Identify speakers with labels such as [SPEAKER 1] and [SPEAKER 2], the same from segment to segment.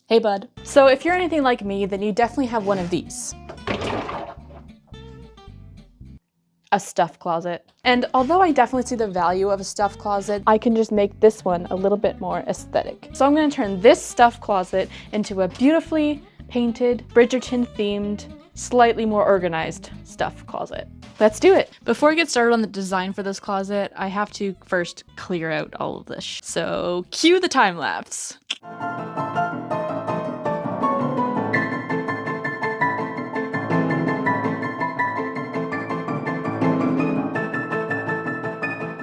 [SPEAKER 1] Hey bud. So if you're anything like me, then you definitely have one of these. A stuff closet. And although I definitely see the value of a stuff closet, I can just make this one a little bit more aesthetic. So I'm gonna turn this stuff closet into a beautifully painted, Bridgerton themed, slightly more organized stuff closet. Let's do it. Before I get started on the design for this closet, I have to first clear out all of this. So cue the time lapse.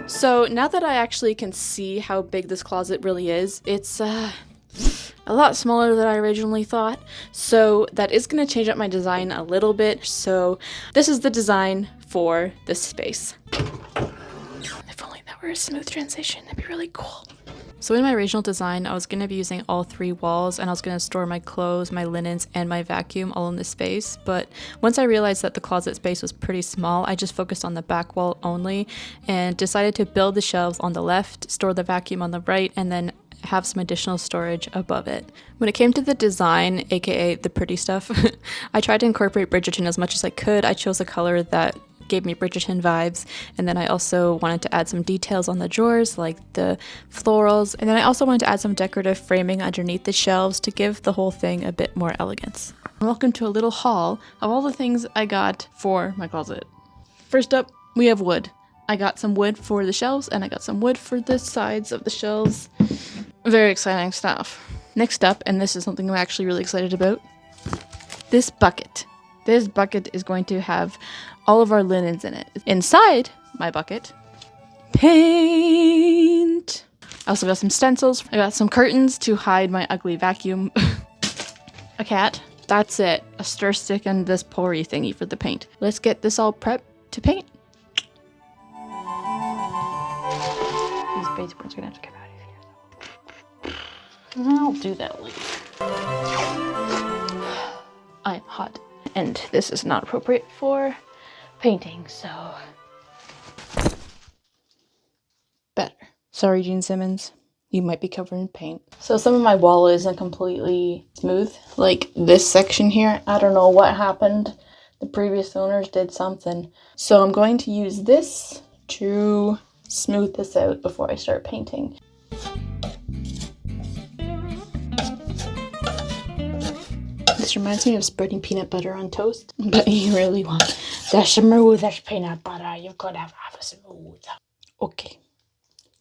[SPEAKER 1] So now that I actually can see how big this closet really is, it's a lot smaller than I originally thought. So that is going to change up my design a little bit. So this is the design for this space. If only that were a smooth transition, that'd be really cool. So in my original design, I was going to be using all three walls, and I was going to store my clothes, my linens, and my vacuum all in this space. But once I realized that the closet space was pretty small, I just focused on the back wall only and decided to build the shelves on the left, store the vacuum on the right, and then have some additional storage above it. When it came to the design, aka the pretty stuff, I tried to incorporate Bridgerton as much as I could. I chose a color that gave me Bridgerton vibes, and then I also wanted to add some details on the drawers like the florals, and then I also wanted to add some decorative framing underneath the shelves to give the whole thing a bit more elegance. Welcome to a little haul of all the things I got for my closet. First up, we have wood. I got some wood for the shelves, and I got some wood for the sides of the shelves. Very exciting stuff. Next up, and this is something I'm actually really excited about, this bucket. This bucket is going to have all of our linens in it. Inside my bucket, paint. I also got some stencils. I got some curtains to hide my ugly vacuum. A cat. That's it. A stir stick and this poury thingy for the paint. Let's get this all prepped to paint. These baseboards are gonna have to come out of here. I'll do that later. I'm hot. And this is not appropriate for painting, so better. Sorry, Gene Simmons. You might be covered in paint. So some of my wall isn't completely smooth. Like this section here, I don't know what happened. The previous owners did something. So I'm going to use this to smooth this out before I start painting. This reminds me of spreading peanut butter on toast, but you really want the smoothest peanut butter you could have smooth. Okay,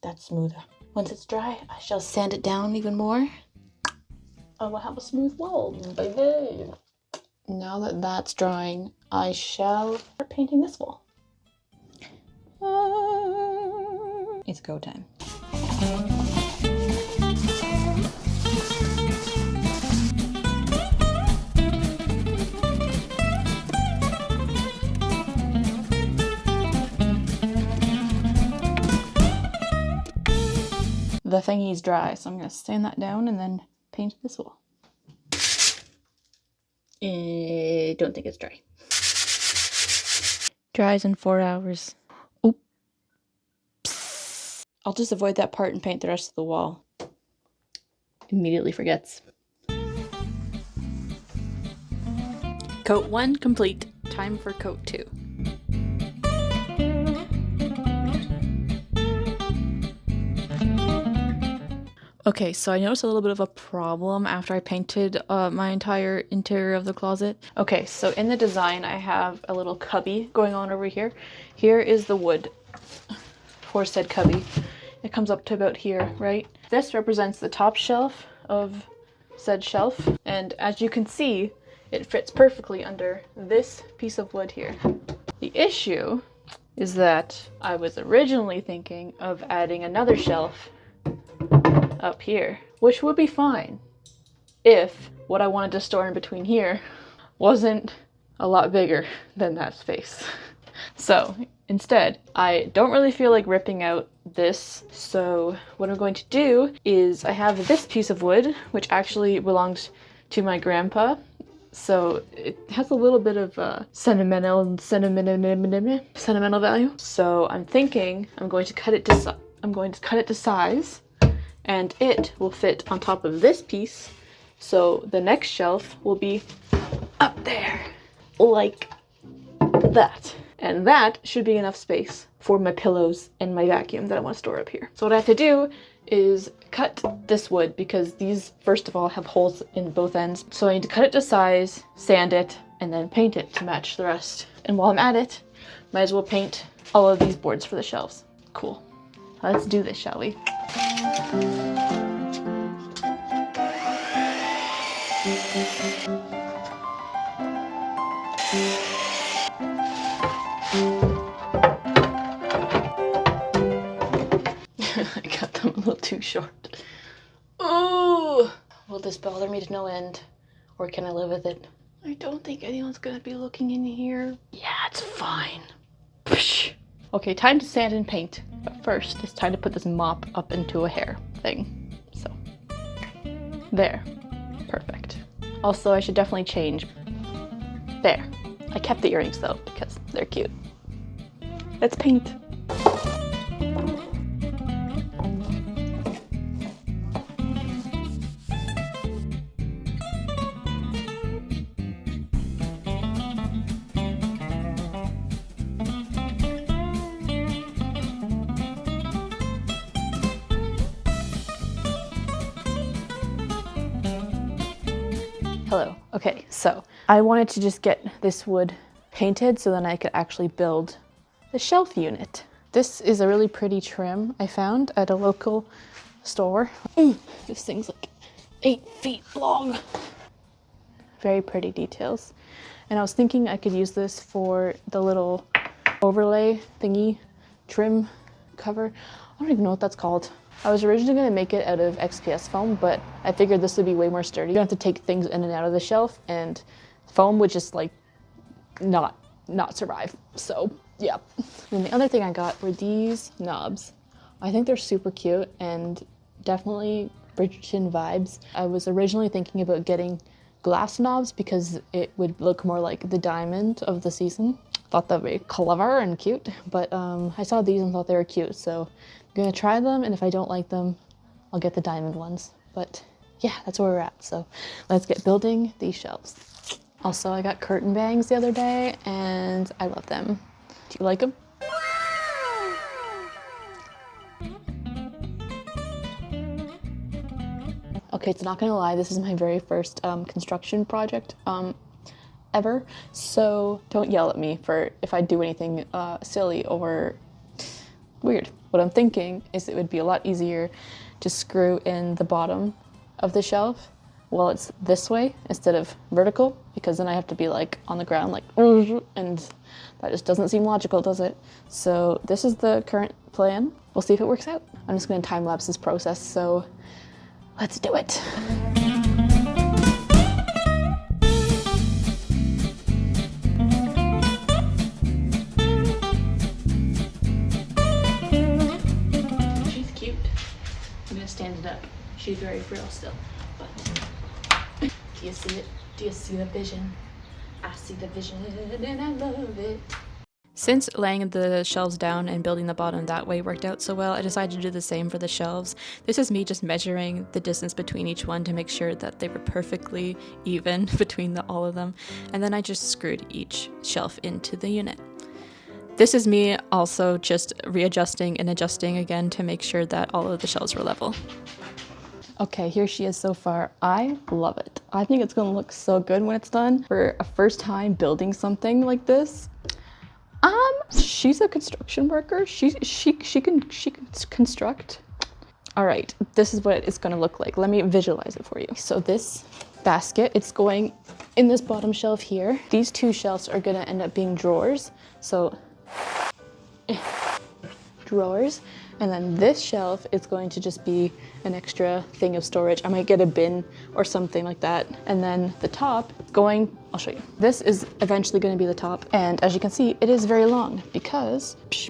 [SPEAKER 1] that's smoother. Once it's dry, I shall sand it down even more. I will have a smooth wall, baby. Now that that's drying, I shall start painting this wall. It's go time. The thingy's dry, so I'm going to sand that down and then paint this wall. I don't think it's dry. Dries in 4 hours. Oops. I'll just avoid that part and paint the rest of the wall. Immediately forgets. Coat 1 complete. Time for coat 2. Okay, so I noticed a little bit of a problem after I painted my entire interior of the closet. Okay, so in the design, I have a little cubby going on over here. Here is the wood for said cubby. It comes up to about here, right? This represents the top shelf of said shelf. And as you can see, it fits perfectly under this piece of wood here. The issue is that I was originally thinking of adding another shelf up here, which would be fine if what I wanted to store in between here wasn't a lot bigger than that space. So instead, I don't really feel like ripping out this. So what I'm going to do is I have this piece of wood, which actually belongs to my grandpa. So it has a little bit of sentimental value. So I'm thinking I'm going to cut it to size, and it will fit on top of this piece So the next shelf will be up there, like that. And that should be enough space for my pillows and my vacuum that I want to store up here. So what I have to do is cut this wood, because these, first of all, have holes in both ends. So I need to cut it to size, sand it, and then paint it to match the rest. And while I'm at it, might as well paint all of these boards for the shelves. Cool. Let's do this, shall we? I got them a little too short. Oh, will this bother me to no end, or can I live with it? I don't think anyone's gonna be looking in here. Yeah, it's fine. Okay, time to sand and paint. But first, it's time to put this mop up into a hair thing. So, there. Perfect. Also, I should definitely change. There. I kept the earrings though, because they're cute. Let's paint. Hello. Okay, so I wanted to just get this wood painted so then I could actually build the shelf unit. This is a really pretty trim I found at a local store. This thing's like 8 feet long. Very pretty details. And I was thinking I could use this for the little overlay thingy, trim cover. I don't even know what that's called. I was originally going to make it out of XPS foam, but I figured this would be way more sturdy. You don't have to take things in and out of the shelf, and foam would just like not survive. So yeah. And the other thing I got were these knobs. I think they're super cute and definitely Bridgerton vibes. I was originally thinking about getting glass knobs because it would look more like the diamond of the season. Thought that would be clever and cute, but I saw these and thought they were cute, so I'm gonna try them, and if I don't like them, I'll get the diamond ones. But yeah, that's where we're at, so let's get building these shelves. Also, I got curtain bangs the other day, and I love them. Do you like them? Okay, it's not gonna lie, this is my very first construction project ever, so don't yell at me for if I do anything silly or weird. What I'm thinking is it would be a lot easier to screw in the bottom of the shelf while it's this way instead of vertical, because then I have to be like on the ground like, and that just doesn't seem logical, does it? So this is the current plan. We'll see if it works out. I'm just gonna time lapse this process, so let's do it. She's cute. I'm gonna stand it up. She's very frail still, but do you see it? Do you see the vision? I see the vision and I love it. Since laying the shelves down and building the bottom that way worked out so well, I decided to do the same for the shelves. This is me just measuring the distance between each one to make sure that they were perfectly even between all of them, and then I just screwed each shelf into the unit. This is me also just readjusting and adjusting again to make sure that all of the shelves were level. Okay, here she is so far. I love it. I think it's gonna look so good when it's done. For a first time building something like this, she's a construction worker. She can construct. All right, this is what it's gonna look like. Let me visualize it for you. So this basket, it's going in this bottom shelf here. These two shelves are gonna end up being drawers. So drawers. And then this shelf is going to just be an extra thing of storage. I might get a bin or something like that. And then the top going, I'll show you. This is eventually going to be the top. And as you can see, it is very long because it's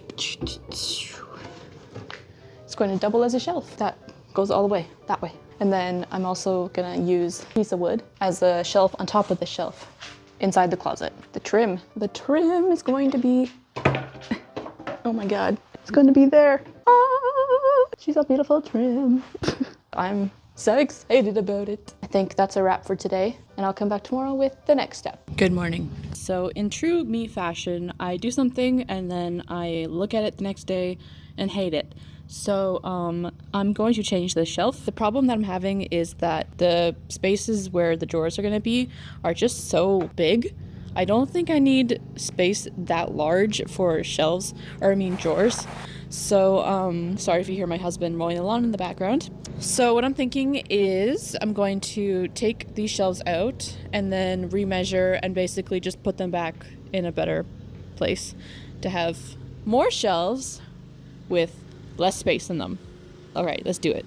[SPEAKER 1] going to double as a shelf. That goes all the way that way. And then I'm also going to use a piece of wood as a shelf on top of the shelf inside the closet. The trim is going to be, oh my God, it's going to be there. She's a beautiful trim. I'm so excited about it. I think that's a wrap for today, and I'll come back tomorrow with the next step. Good morning. So in true me fashion, I do something and then I look at it the next day and hate it. So I'm going to change the shelf. The problem that I'm having is that the spaces where the drawers are going to be are just so big. I don't think I need space that large for shelves, or I mean drawers. So sorry if you hear my husband mowing the lawn in the background. So what I'm thinking is I'm going to take these shelves out and then remeasure and basically just put them back in a better place to have more shelves with less space in them. All right, let's do it.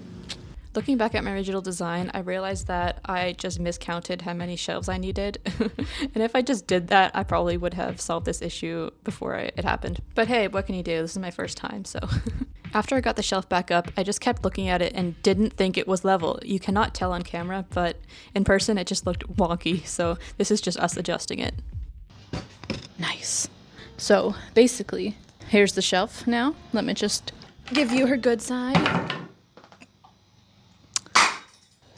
[SPEAKER 1] Looking back at my original design, I realized that I just miscounted how many shelves I needed. And if I just did that, I probably would have solved this issue before it happened. But hey, what can you do? This is my first time, so. After I got the shelf back up, I just kept looking at it and didn't think it was level. You cannot tell on camera, but in person it just looked wonky, so this is just us adjusting it. Nice. So basically, here's the shelf now. Let me just give you her good side.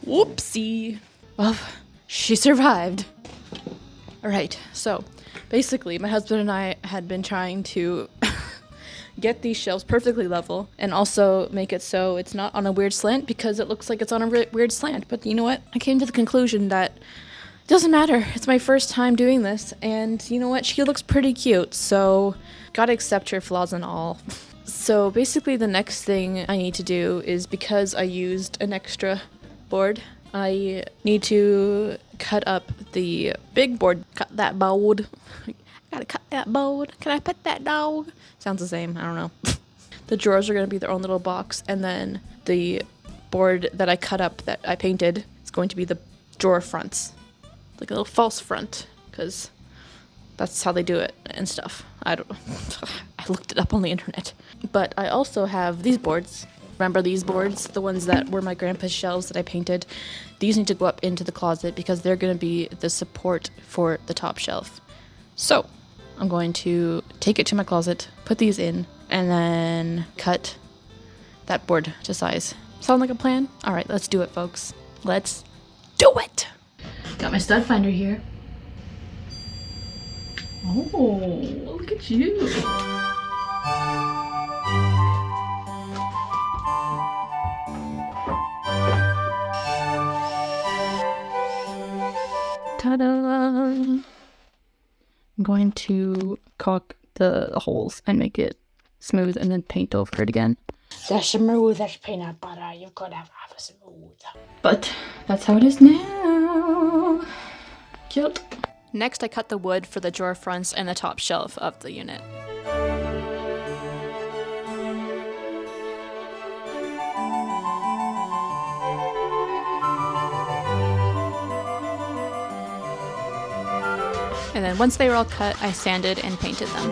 [SPEAKER 1] Whoopsie. Well, she survived. All right, so basically my husband and I had been trying to get these shelves perfectly level and also make it so it's not on a weird slant, because it looks like it's on a weird slant. But you know what? I came to the conclusion that it doesn't matter. It's my first time doing this, and you know what? She looks pretty cute, so gotta accept her flaws and all. So basically the next thing I need to do is, because I used an extra board, I need to cut up the big board. Cut that board. Gotta cut that board. Can I pet that dog? Sounds the same. I don't know. The drawers are going to be their own little box, and then the board that I cut up that I painted is going to be the drawer fronts. Like a little false front, because that's how they do it and stuff. I don't know. I looked it up on the internet. But I also have these boards. Remember these boards? The ones that were my grandpa's shelves that I painted. These need to go up into the closet because they're going to be the support for the top shelf. So I'm going to take it to my closet, put these in, and then cut that board to size. Sound like a plan? All right, let's do it, folks. Let's do it. Got my stud finder here. Oh, look at you. Ta-da! I'm going to caulk the holes and make it smooth and then paint over it again.
[SPEAKER 2] The smooth as peanut butter, you could have smooth.
[SPEAKER 1] But that's how it is now. Cute. Next, I cut the wood for the drawer fronts and the top shelf of the unit. And then once they were all cut, I sanded and painted them.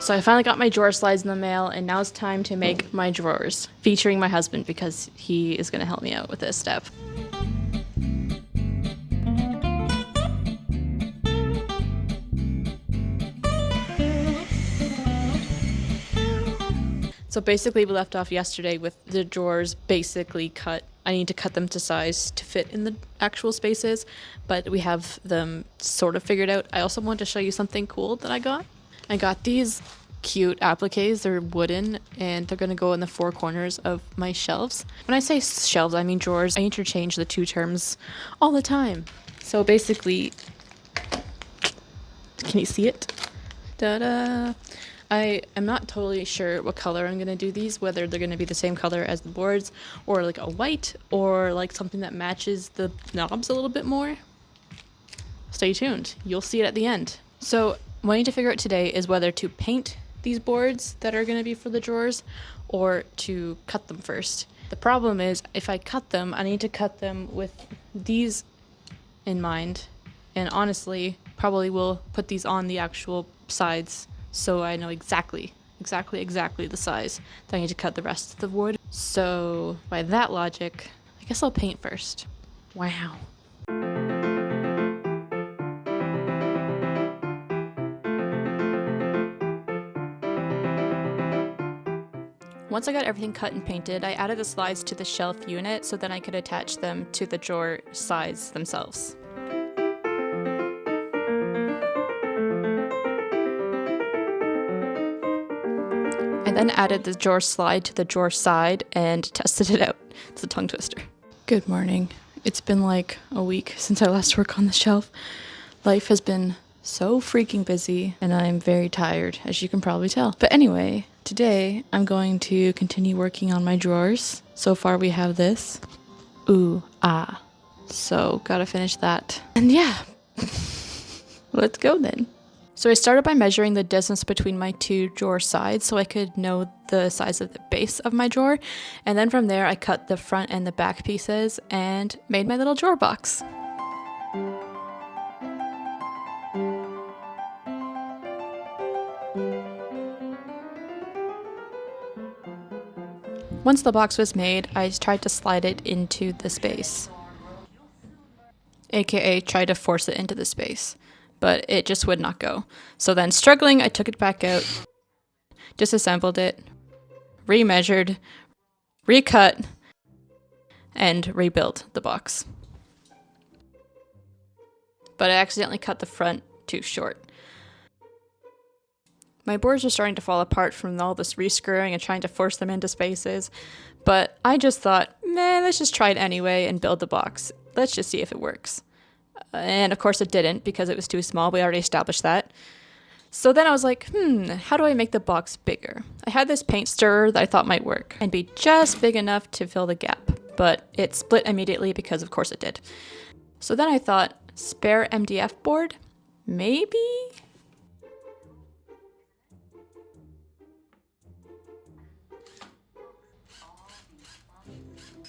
[SPEAKER 1] So I finally got my drawer slides in the mail, and now it's time to make my drawers, featuring my husband because he is going to help me out with this step. So basically we left off yesterday with the drawers basically cut. I need to cut them to size to fit in the actual spaces, but we have them sort of figured out. I also want to show you something cool that I got. I got these cute appliques. They're wooden and they're going to go in the four corners of my shelves. When I say shelves, I mean drawers. I interchange the two terms all the time. So basically, can you see it? Da-da! I am not totally sure what color I'm going to do these, whether they're going to be the same color as the boards, or like a white, or like something that matches the knobs a little bit more. Stay tuned. You'll see it at the end. So what I need to figure out today is whether to paint these boards that are going to be for the drawers or to cut them first. The problem is if I cut them, I need to cut them with these in mind, and honestly probably will put these on the actual sides so I know exactly the size that I need to cut the rest of the wood. So by that logic, I guess I'll paint first. Wow. Once I got everything cut and painted, I added the slides to the shelf unit so then I could attach them to the drawer sides themselves. I then added the drawer slide to the drawer side and tested it out. It's a tongue twister. Good morning. It's been like a week since I last worked on the shelf. Life has been so freaking busy and I'm very tired, as you can probably tell. But anyway, today I'm going to continue working on my drawers. So far we have this. Ooh, ah. So gotta finish that. And yeah, let's go then. So I started by measuring the distance between my two drawer sides so I could know the size of the base of my drawer. And then from there I cut the front and the back pieces and made my little drawer box. Once the box was made, I tried to slide it into the space, aka try to force it into the space, but it just would not go. So then struggling, I took it back out, disassembled it, remeasured, recut, and rebuilt the box. But I accidentally cut the front too short. My boards are starting to fall apart from all this rescrewing and trying to force them into spaces, but I just thought, man, let's just try it anyway and build the box. Let's just see if it works. And of course it didn't because it was too small. We already established that. So then I was like, how do I make the box bigger? I had this paint stirrer that I thought might work and be just big enough to fill the gap, but it split immediately because of course it did. So then I thought, spare MDF board? Maybe?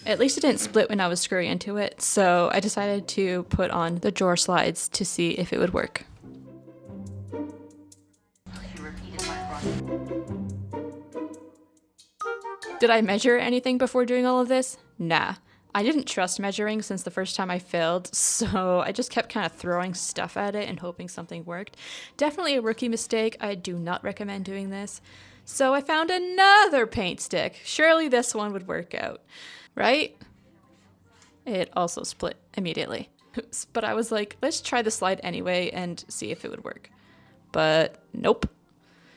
[SPEAKER 1] At least it didn't split when I was screwing into it, so I decided to put on the drawer slides to see if it would work. Did I measure anything before doing all of this? Nah. I didn't trust measuring since the first time I failed, so I just kept kind of throwing stuff at it and hoping something worked. Definitely a rookie mistake. I do not recommend doing this. So I found another paint stick. Surely this one would work out. Right? It also split immediately. But I was like, let's try the slide anyway and see if it would work. But nope.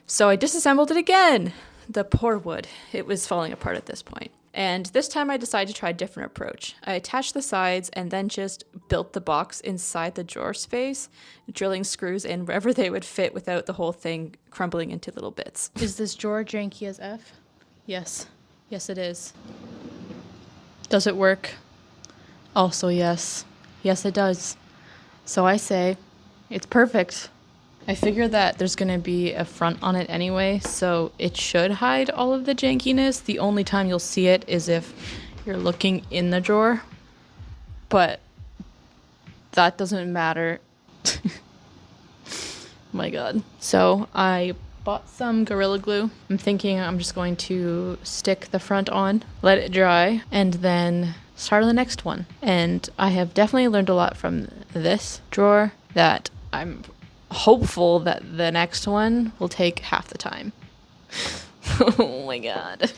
[SPEAKER 1] So I disassembled it again. The poor wood. It was falling apart at this point. And this time I decided to try a different approach. I attached the sides and then just built the box inside the drawer space, drilling screws in wherever they would fit without the whole thing crumbling into little bits. Is this drawer janky as F? Yes. Yes, it is. Does it work? Also, yes. Yes, it does. So I say, it's perfect. I figure that there's going to be a front on it anyway, so it should hide all of the jankiness. The only time you'll see it is if you're looking in the drawer. But that doesn't matter. My God. So I bought some Gorilla Glue. I'm thinking I'm just going to stick the front on, let it dry, and then start on the next one. And I have definitely learned a lot from this drawer that I'm hopeful that the next one will take half the time. Oh my God.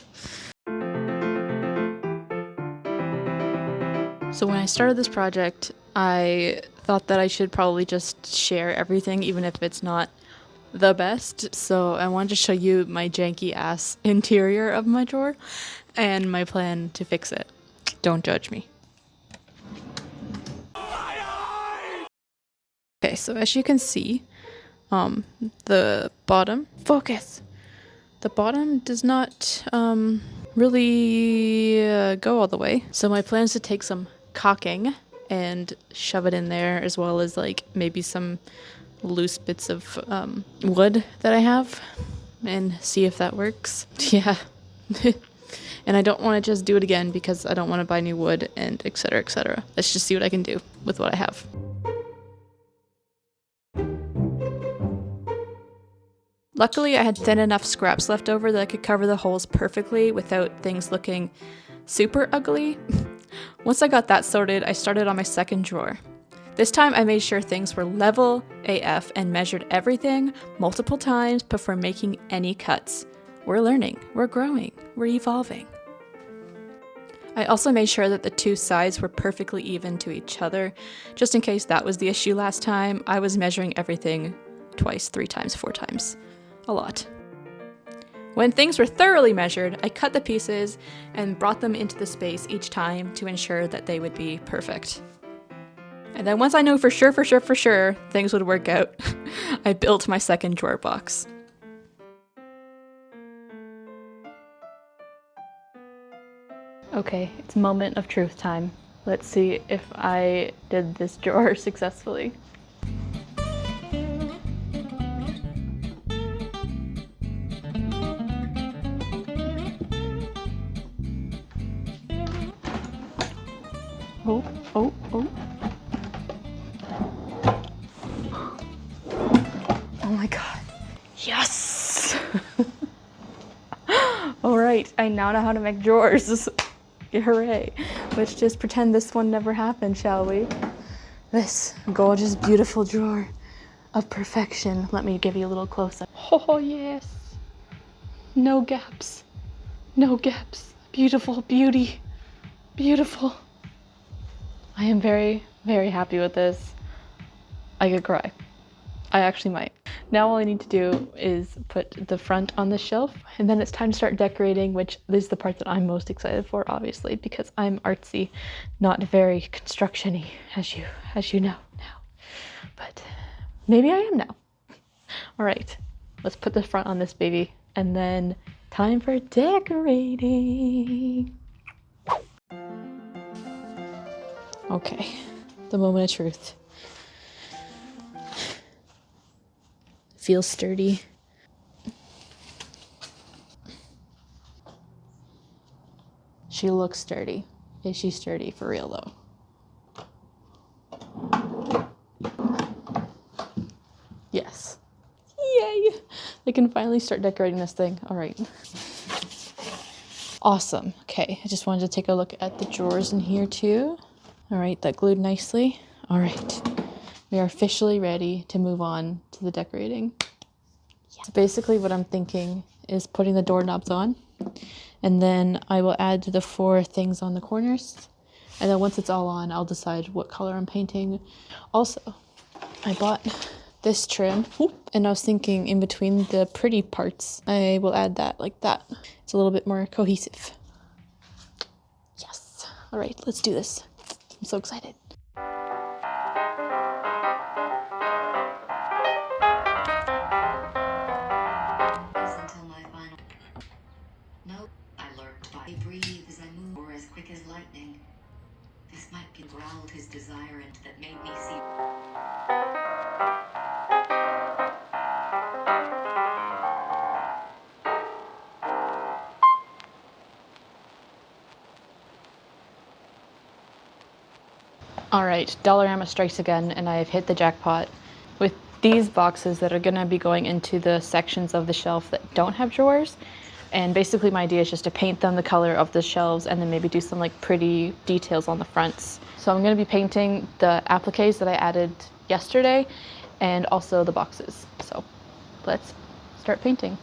[SPEAKER 1] So when I started this project, I thought that I should probably just share everything, even if it's not the best. So I wanted to show you my janky ass interior of my drawer and my plan to fix it. Don't judge me. Okay, so as you can see, the bottom, focus! The bottom does not really go all the way. So my plan is to take some caulking and shove it in there, as well as like maybe some loose bits of wood that I have, and see if that works. Yeah. And I don't want to just do it again because I don't want to buy new wood and etc, etc. Let's just see what I can do with what I have. Luckily, I had thin enough scraps left over that I could cover the holes perfectly without things looking super ugly. Once I got that sorted, I started on my second drawer. This time I made sure things were level AF and measured everything multiple times before making any cuts. We're learning, we're growing, we're evolving. I also made sure that the two sides were perfectly even to each other. Just in case that was the issue last time, I was measuring everything twice, 3 times, 4 times. A lot. When things were thoroughly measured, I cut the pieces and brought them into the space each time to ensure that they would be perfect. And then once I know for sure things would work out, I built my second drawer box. Okay, it's moment of truth time. Let's see if I did this drawer successfully. Oh. Oh my god. Yes! Alright, I now know how to make drawers. Hooray. Let's just pretend this one never happened, shall we? This gorgeous, beautiful drawer of perfection. Let me give you a little close-up. Oh, yes. No gaps. No gaps. Beautiful beauty. Beautiful. I am very, very happy with this. I could cry. I actually might. Now all I need to do is put the front on the shelf, and then it's time to start decorating, which is the part that I'm most excited for, obviously, because I'm artsy, not very construction-y, as you know now. But maybe I am now. All right, let's put the front on this baby, and then time for decorating. Okay, the moment of truth. Feels sturdy. She looks sturdy. Is she sturdy for real though? Yes. Yay! I can finally start decorating this thing. All right. Awesome. Okay, I just wanted to take a look at the drawers in here too. All right, that glued nicely. All right. We are officially ready to move on to the decorating. Yeah. So basically what I'm thinking is putting the doorknobs on, and then I will add the 4 things on the corners. And then once it's all on, I'll decide what color I'm painting. Also, I bought this trim, and I was thinking in between the pretty parts, I will add that like that. It's a little bit more cohesive. Yes. All right, let's do this. I'm so excited.
[SPEAKER 3] Breathe as I move, or as quick as lightning. This might be growled his desire, and that made me see.
[SPEAKER 1] All right, Dollarama strikes again, and I have hit the jackpot with these boxes that are gonna be going into the sections of the shelf that don't have drawers. And basically my idea is just to paint them the color of the shelves and then maybe do some like pretty details on the fronts. So I'm gonna be painting the appliques that I added yesterday and also the boxes. So let's start painting.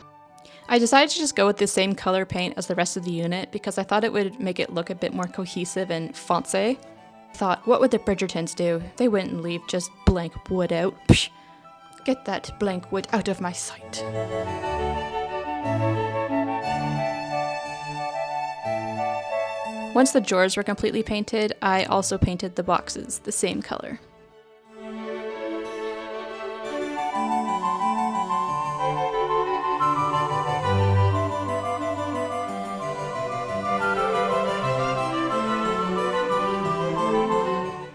[SPEAKER 1] I decided to just go with the same color paint as the rest of the unit because I thought it would make it look a bit more cohesive and foncé. Thought, what would the Bridgertons do? They wouldn't leave just blank wood out. Psh, get that blank wood out of my sight. Once the drawers were completely painted, I also painted the boxes the same color.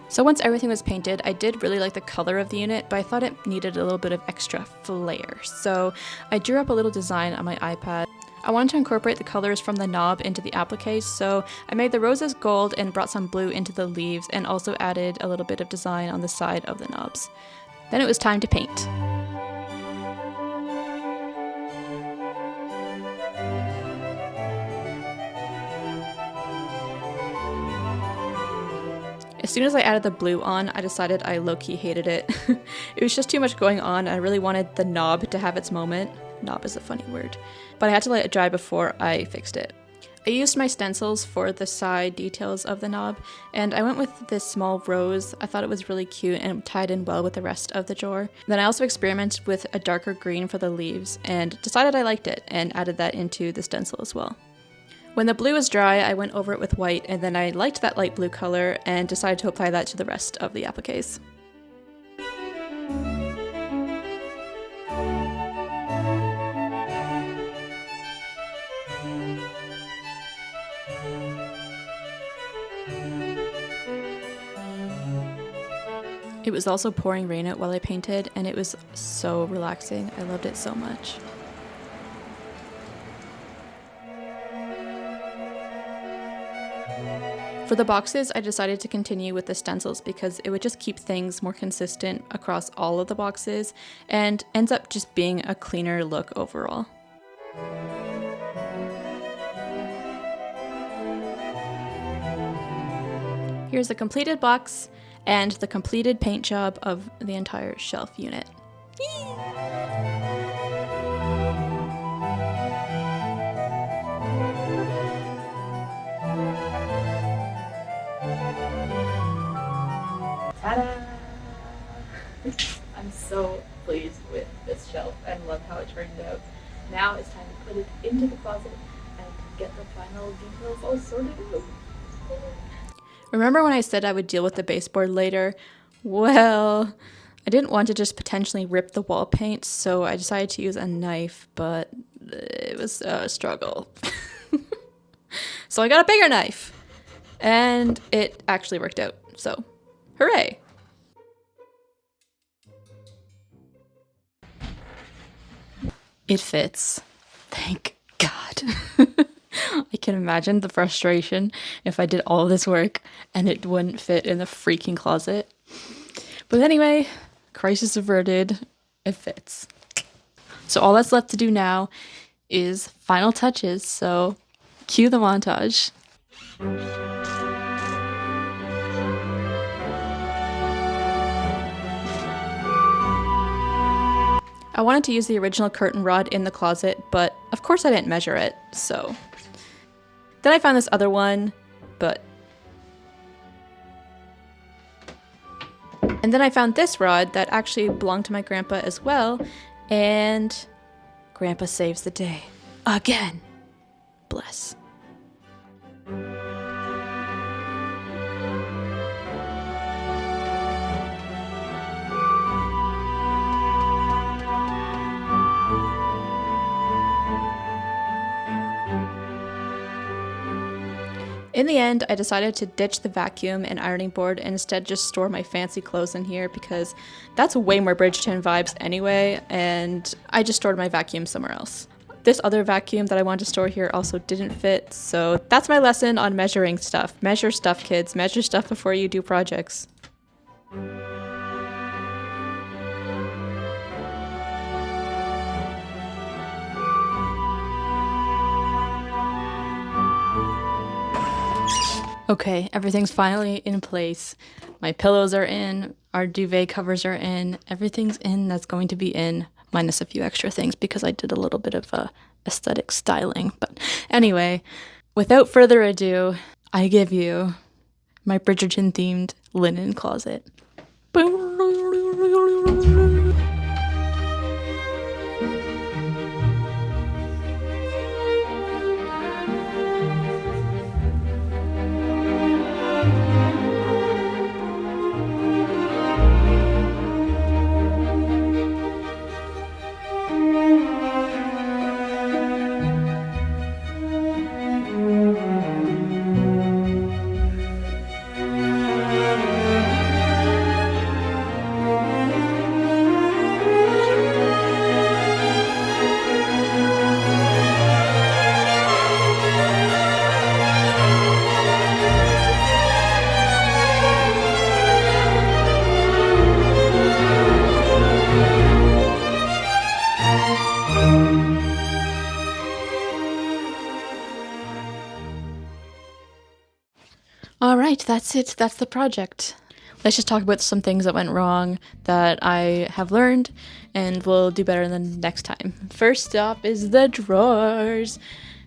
[SPEAKER 1] So once everything was painted, I did really like the color of the unit, but I thought it needed a little bit of extra flair. So I drew up a little design on my iPad. I wanted to incorporate the colors from the knob into the appliques, so I made the roses gold and brought some blue into the leaves and also added a little bit of design on the side of the knobs. Then it was time to paint. As soon as I added the blue on, I decided I low-key hated it. It was just too much going on. I really wanted the knob to have its moment. knob is a funny word. But I had to let it dry before I fixed it. I used my stencils for the side details of the knob, and I went with this small rose. I thought it was really cute and it tied in well with the rest of the drawer. Then I also experimented with a darker green for the leaves and decided I liked it and added that into the stencil as well. When the blue was dry, I went over it with white, and then I liked that light blue color and decided to apply that to the rest of the appliques. It was also pouring rain out while I painted, and it was so relaxing. I loved it so much. For the boxes, I decided to continue with the stencils because it would just keep things more consistent across all of the boxes and ends up just being a cleaner look overall. Here's the completed box and the completed paint job of the entire shelf unit. Ta-da! I'm so pleased with this shelf and love how it turned out. Now it's time to put it into the closet and get the final details all sorted out. Remember when I said I would deal with the baseboard later? Well, I didn't want to just potentially rip the wall paint, so I decided to use a knife, but it was a struggle. So I got a bigger knife, and it actually worked out, so hooray! It fits. Thank God. I can imagine the frustration if I did all this work and it wouldn't fit in the freaking closet. But anyway, crisis averted. It fits. So all that's left to do now is final touches, so cue the montage. I wanted to use the original curtain rod in the closet, but of course I didn't measure it, so. Then I found this other one, and then I found this rod that actually belonged to my grandpa as well, and Grandpa saves the day. Again. Bless. In the end, I decided to ditch the vacuum and ironing board and instead just store my fancy clothes in here because that's way more Bridgerton vibes anyway, and I just stored my vacuum somewhere else. This other vacuum that I wanted to store here also didn't fit, so that's my lesson on measuring stuff. Measure stuff, kids. Measure stuff before you do projects. Okay, everything's finally in place. My pillows are in, our duvet covers are in, everything's in that's going to be in, minus a few extra things because I did a little bit of aesthetic styling. But anyway, without further ado, I give you my Bridgerton themed linen closet. Alright, that's it. That's the project. let's just talk about some things that went wrong that I have learned and will do better than next time. First up is the drawers.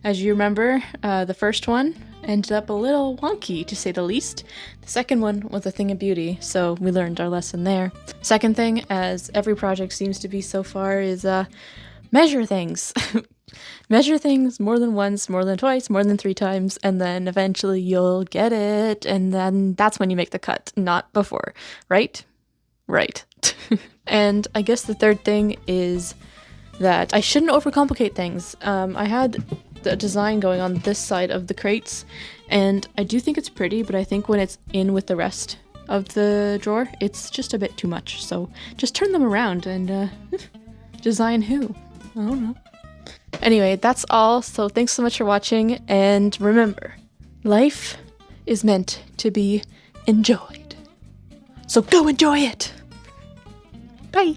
[SPEAKER 1] As you remember, the first one ended up a little wonky, to say the least. The second one was a thing of beauty, so we learned our lesson there. Second thing, as every project seems to be so far, is measure things. Measure things more than once, more than twice, more than 3 times, and then eventually you'll get it, and then that's when you make the cut, not before, right? Right. And I guess the third thing is that I shouldn't overcomplicate things. I had the design going on this side of the crates, and I do think it's pretty, but I think when it's in with the rest of the drawer, it's just a bit too much. So just turn them around and design who? I don't know. Anyway, that's all. So thanks so much for watching, and remember, life is meant to be enjoyed. So go enjoy it. Bye.